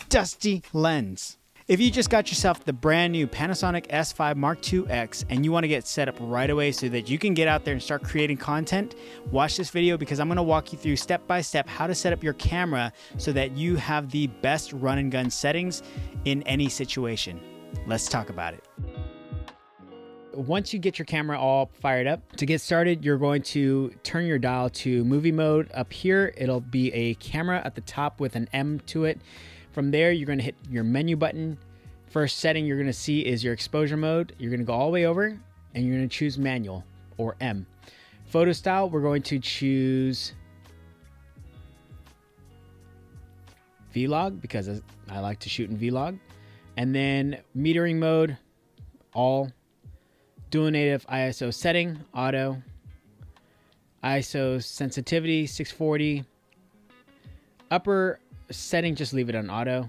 dusty lens. If you just got yourself the brand new Panasonic S5 Mark II-X and you want to get set up right away so that you can get out there and start creating content, watch this video because I'm going to walk you through step by step how to set up your camera so that you have the best run and gun settings in any situation. Let's talk about it. Once you get your camera all fired up, to get started, you're going to turn your dial to movie mode. Up here, it'll be a camera at the top with an M to it. From there, you're going to hit your menu button. First setting you're going to see is your exposure mode. You're going to go all the way over and you're going to choose manual or M. Photo style, we're going to choose Vlog because I like to shoot in Vlog. And then metering mode, all. Dual native ISO setting, auto. ISO sensitivity, 640. Upper setting, just leave it on auto.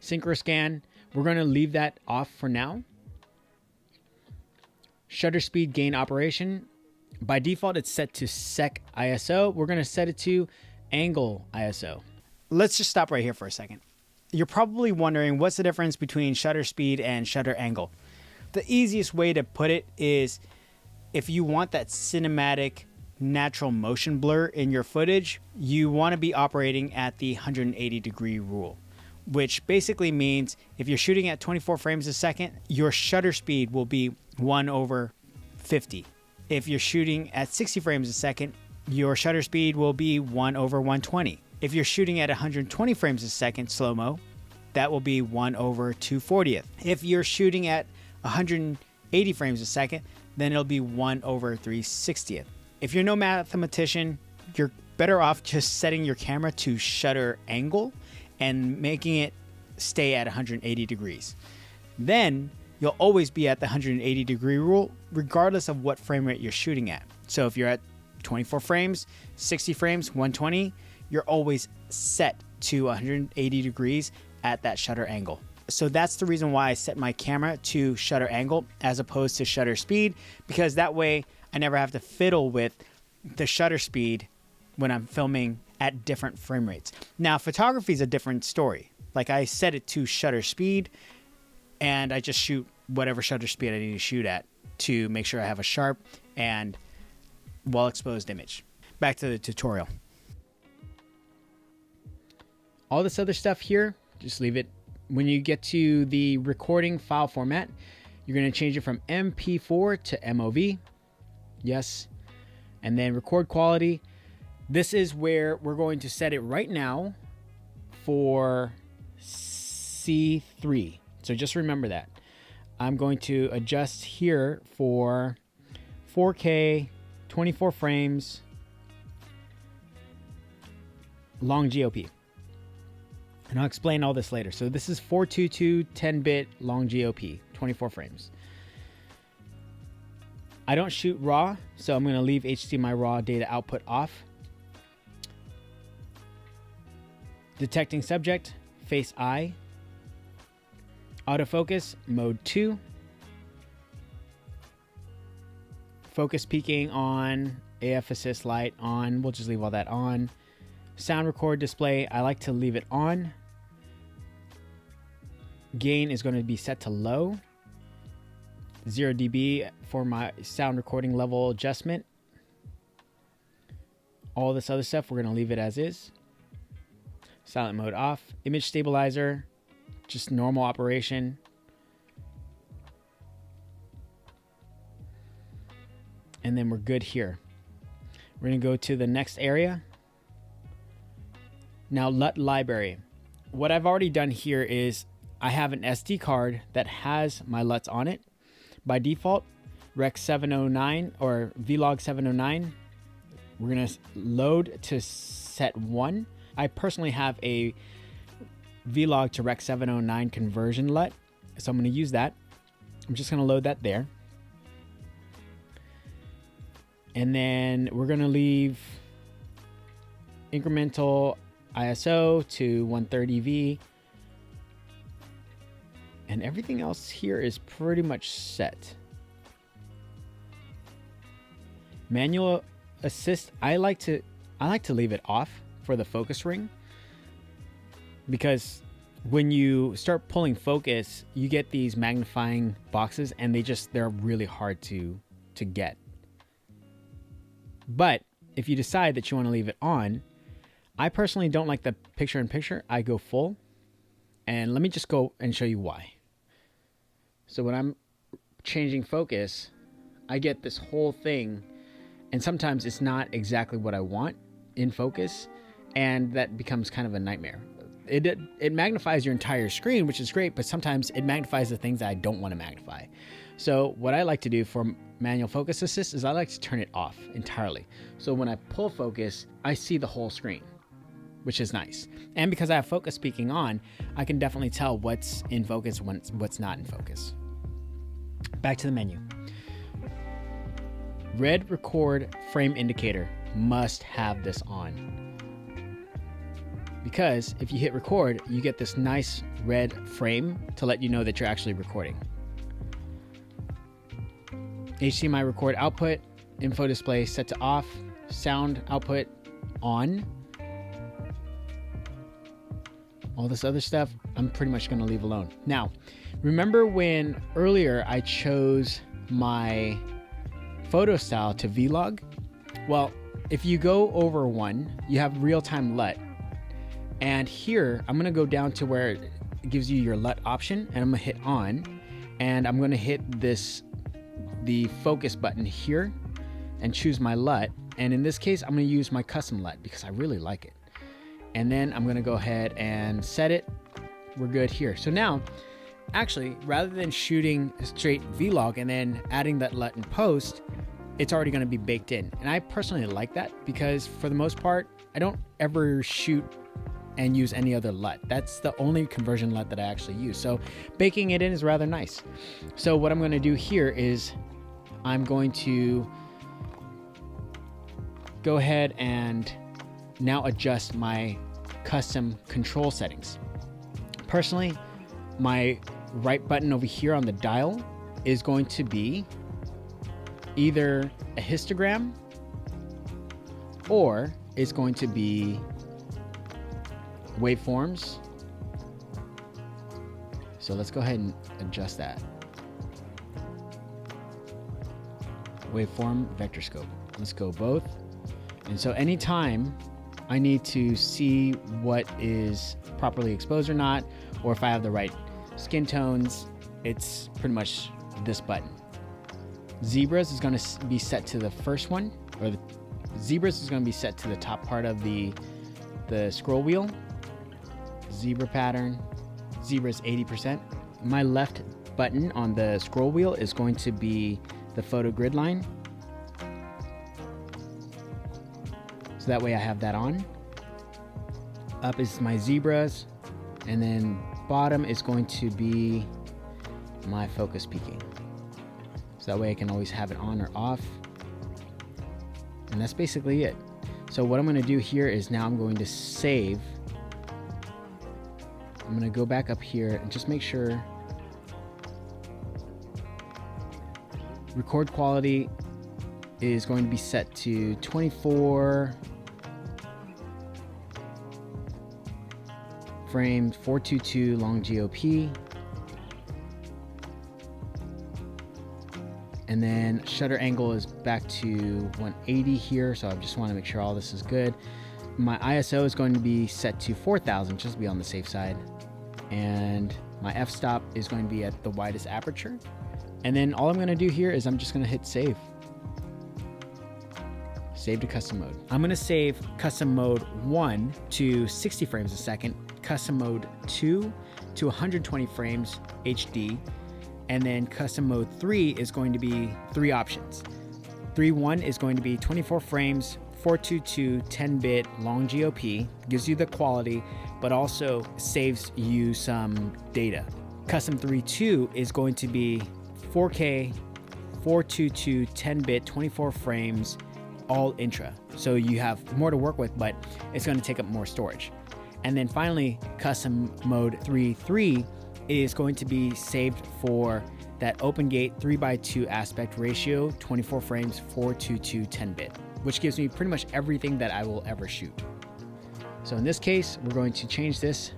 Synchro scan, we're going to leave that off for now. Shutter speed gain operation, by default it's set to sec ISO. We're going to set it to angle ISO. Let's just stop right here for a second. You're probably wondering what's the difference between shutter speed and shutter angle. The easiest way to put it is if you want that cinematic natural motion blur in your footage, you want to be operating at the 180 degree rule, which basically means if you're shooting at 24 frames a second, your shutter speed will be 1/50. If you're shooting at 60 frames a second, your shutter speed will be 1/120. If you're shooting at 120 frames a second slow-mo, that will be 1/240th. If you're shooting at 180 frames a second, then it'll be 1/360th. If you're no mathematician, you're better off just setting your camera to shutter angle and making it stay at 180 degrees. Then you'll always be at the 180 degree rule, regardless of what frame rate you're shooting at. So if you're at 24 frames, 60 frames, 120, you're always set to 180 degrees at that shutter angle. So that's the reason why I set my camera to shutter angle as opposed to shutter speed, because that way I never have to fiddle with the shutter speed when I'm filming at different frame rates. Now, photography is a different story. Like I set it to shutter speed and I just shoot whatever shutter speed I need to shoot at to make sure I have a sharp and well-exposed image. Back to the tutorial. All this other stuff here, just leave it. When you get to the recording file format, you're going to change it from MP4 to MOV. Yes. And then record quality. This is where we're going to set it right now for C3. So just remember that. I'm going to adjust here for 4K, 24 frames, long GOP. And I'll explain all this later. So this is 422 10-bit long GOP, 24 frames. I don't shoot RAW, so I'm going to leave HDMI RAW data output off. Detecting subject, face eye. Autofocus, mode 2. Focus peaking on, AF assist light on. We'll just leave all that on. Sound record display, I like to leave it on. Gain is going to be set to low. 0 dB for my sound recording level adjustment. All this other stuff, we're going to leave it as is. Silent mode off. Image stabilizer, just normal operation. And then we're good here. We're going to go to the next area. Now, Lut Library. What I've already done here is I have an SD card that has my LUTs on it. By default, Rec 709 or Vlog 709. We're going to load to set 1. I personally have a Vlog to Rec 709 conversion LUT, so I'm going to use that. I'm just going to load that there. And then we're going to leave incremental ISO to 130V. And everything else here is pretty much set. Manual assist, I like to leave it off for the focus ring. because when you start pulling focus, you get these magnifying boxes and they're really hard to get. But if you decide that you want to leave it on, I personally don't like the picture in picture. I go full, and let me just go and show you why. So when I'm changing focus, I get this whole thing, and sometimes it's not exactly what I want in focus, and that becomes kind of a nightmare. It magnifies your entire screen, which is great, but sometimes it magnifies the things that I don't want to magnify. So what I like to do for manual focus assist is I like to turn it off entirely. So when I pull focus, I see the whole screen, which is nice. And because I have focus peaking on, I can definitely tell what's in focus, what's not in focus. Back to the menu. Red record frame indicator must have this on. Because if you hit record, you get this nice red frame to let you know that you're actually recording. HDMI record output, info display set to off, sound output on. All this other stuff, I'm pretty much going to leave alone. Now, remember when earlier I chose my photo style to vlog? Well, if you go over one, you have real-time LUT. And here, I'm going to go down to where it gives you your LUT option, and I'm going to hit on, and I'm going to hit the focus button here and choose my LUT. And in this case, I'm going to use my custom LUT because I really like it. And then I'm going to go ahead and set it. We're good here. So now, actually, rather than shooting a straight vlog and then adding that LUT in post, it's already going to be baked in. And I personally like that because for the most part, I don't ever shoot and use any other LUT. That's the only conversion LUT that I actually use. So baking it in is rather nice. So what I'm going to do here is I'm going to go ahead and now adjust my custom control settings. Personally, my right button over here on the dial is going to be either a histogram or it's going to be waveforms. So let's go ahead and adjust that. Waveform, vector scope. Let's go both. And so anytime I need to see what is properly exposed or not, or if I have the right skin tones, it's pretty much this button. Zebras is going to be set to the first one, or the zebras is going to be set to the top part of the scroll wheel. Zebra pattern, zebra is 80%. My left button on the scroll wheel is going to be the photo grid line. So that way I have that on. Up is my zebras, and then bottom is going to be my focus peaking. So that way I can always have it on or off. And that's basically it. So what I'm going to do here is now I'm going to save. I'm going to go back up here and just make sure record quality is going to be set to 24 frames, 422 long GOP. And then shutter angle is back to 180 here, so I just want to make sure all this is good. My ISO is going to be set to 4000 just to be on the safe side. And my f-stop is going to be at the widest aperture. And then all I'm going to do here is I'm just going to hit save. Save to custom mode. I'm going to save custom mode 1 to 60 frames a second, custom mode 2 to 120 frames HD, and then custom mode 3 is going to be 3 options. 3.1 is going to be 24 frames, 422 10-bit long GOP, gives you the quality, but also saves you some data. Custom 3.2 is going to be 4K, 422 10-bit, 24 frames, all intra. So you have more to work with, but it's going to take up more storage. And then finally, custom mode 3.3 is going to be saved for that OpenGate 3:2 aspect ratio, 24 frames, 422 10-bit, which gives me pretty much everything that I will ever shoot. So in this case, we're going to change this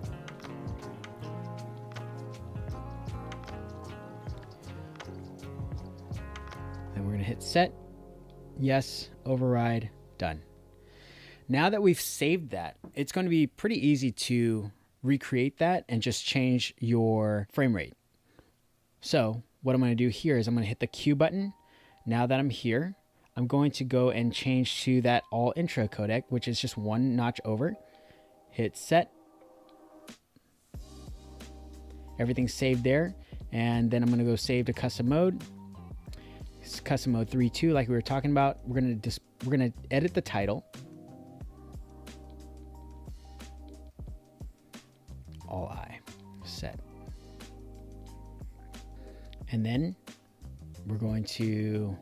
hit set, yes, override, done. Now that we've saved that, it's going to be pretty easy to recreate that and just change your frame rate. So what I'm going to do here is I'm going to hit the Q button. Now that I'm here, I'm going to go and change to that all intro codec, which is just one notch over. Hit set. Everything's saved there. And then I'm going to go save to custom mode. It's custom mode 3.2 like we were talking about. We're going to edit the title. All I set. And then we're going to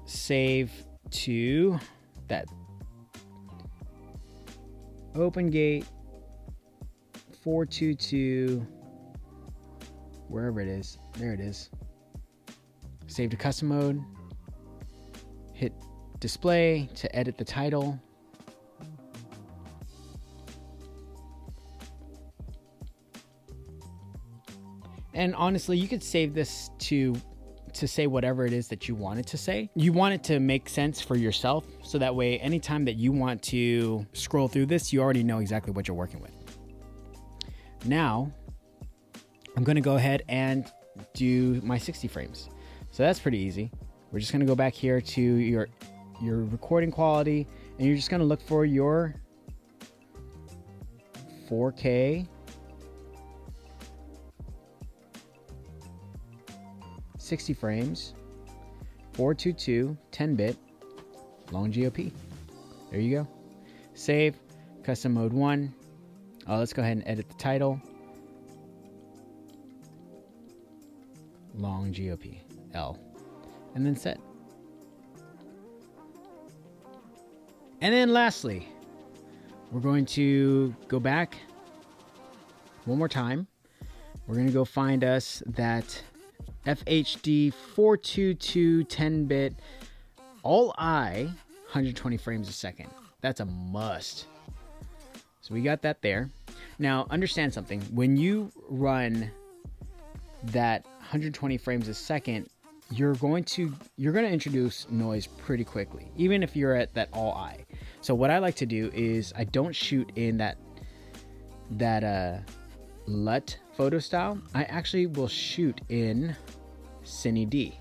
save to that OpenGate 422, wherever it is. There it is. Save to custom mode. Hit display to edit the title. And honestly, you could save this to say whatever it is that you want it to say. You want it to make sense for yourself, so that way anytime that you want to scroll through this, you already know exactly what you're working with. Now, I'm going to go ahead and do my 60 frames. So that's pretty easy. We're just going to go back here to your recording quality, and you're just going to look for your 4K 60 frames, 422, 10-bit, long GOP. There you go. Save, custom mode 1. Let's go ahead and edit the title. Long GOP, L. And then set. And then lastly, we're going to go back one more time. We're going to go find us that FHD 422 10-bit all I 120 frames a second. That's a must. So we got that there. Now understand something. When you run that 120 frames a second, you're going to introduce noise pretty quickly, even if you're at that all I. So what I like to do is I don't shoot in that LUT photo style. I actually will shoot in Cine D.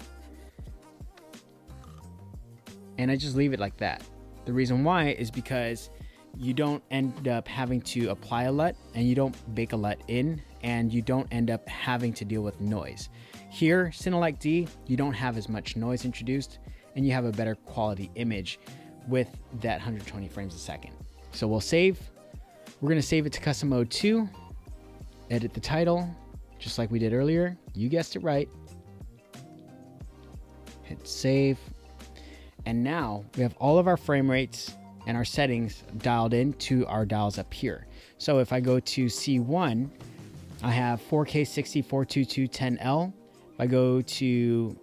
And I just leave it like that. The reason why is because you don't end up having to apply a LUT, and you don't bake a LUT in, and you don't end up having to deal with noise. Here, Cine D, you don't have as much noise introduced, and you have a better quality image with that 120 frames a second. So we'll save. We're going to save it to custom mode 2. Edit the title, just like we did earlier. You guessed it right. Hit save. And now we have all of our frame rates and our settings dialed in to our dials up here. So if I go to C1, I have 4K 60 422 10L. If I go to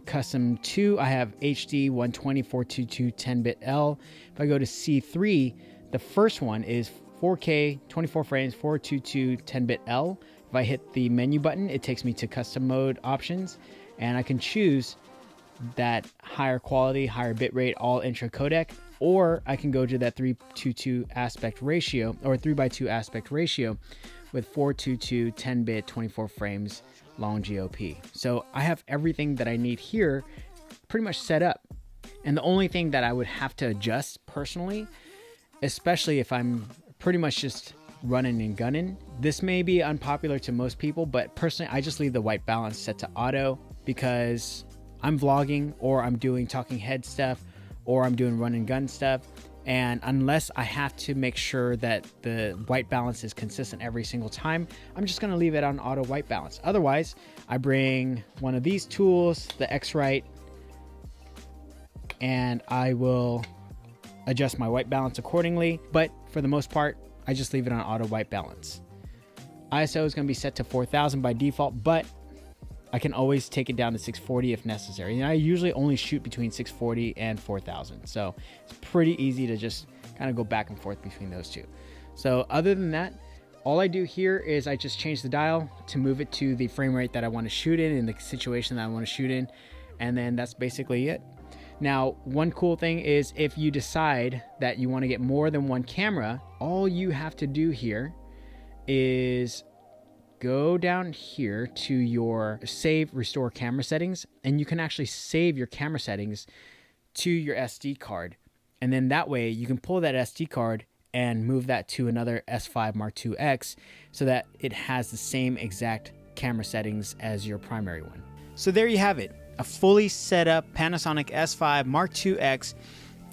custom 2, I have HD 120 422 10-bit L. If I go to C3, the first one is 4K 24 frames 422 10-bit L. If I hit the menu button, it takes me to custom mode options, and I can choose that higher quality, higher bitrate, all intro codec, or I can go to that 3:2 aspect ratio, or 3:2 aspect ratio with 422 10-bit 24 frames long GOP. So I have everything that I need here pretty much set up. And the only thing that I would have to adjust personally, especially if I'm pretty much just running and gunning, this may be unpopular to most people, but personally I just leave the white balance set to auto, because I'm vlogging, or I'm doing talking head stuff, or I'm doing run and gun stuff. And unless I have to make sure that the white balance is consistent every single time, I'm just going to leave it on auto white balance. Otherwise, I bring one of these tools, the X-Rite, and I will adjust my white balance accordingly. But for the most part, I just leave it on auto white balance. ISO is going to be set to 4000 by default, but I can always take it down to 640 if necessary. And I usually only shoot between 640 and 4000. So it's pretty easy to just kind of go back and forth between those two. So other than that, all I do here is I just change the dial to move it to the frame rate that I want to shoot in the situation that I want to shoot in. and then that's basically it. Now, one cool thing is if you decide that you want to get more than one camera, all you have to do here is go down here to your save restore camera settings, and you can actually save your camera settings to your SD card. And then that way you can pull that SD card and move that to another S5 Mark IIX so that it has the same exact camera settings as your primary one. So there you have it. A fully set up Panasonic S5 Mark IIX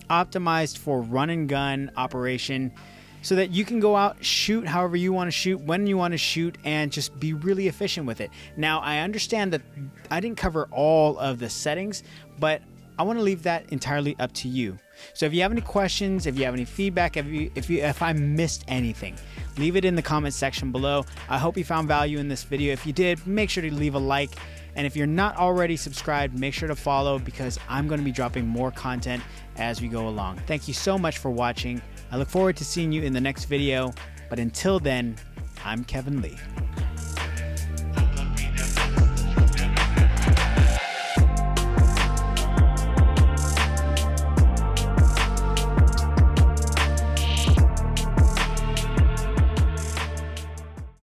optimized for run and gun operation so that you can go out, shoot however you want to shoot, when you want to shoot, and just be really efficient with it. Now, I understand that I didn't cover all of the settings, but I want to leave that entirely up to you. So if you have any questions, if you have any feedback, if I missed anything, leave it in the comment section below. I hope you found value in this video. If you did, make sure to leave a like. And if you're not already subscribed, make sure to follow, because I'm going to be dropping more content as we go along. Thank you so much for watching. I look forward to seeing you in the next video. But until then, I'm Kevin Lee.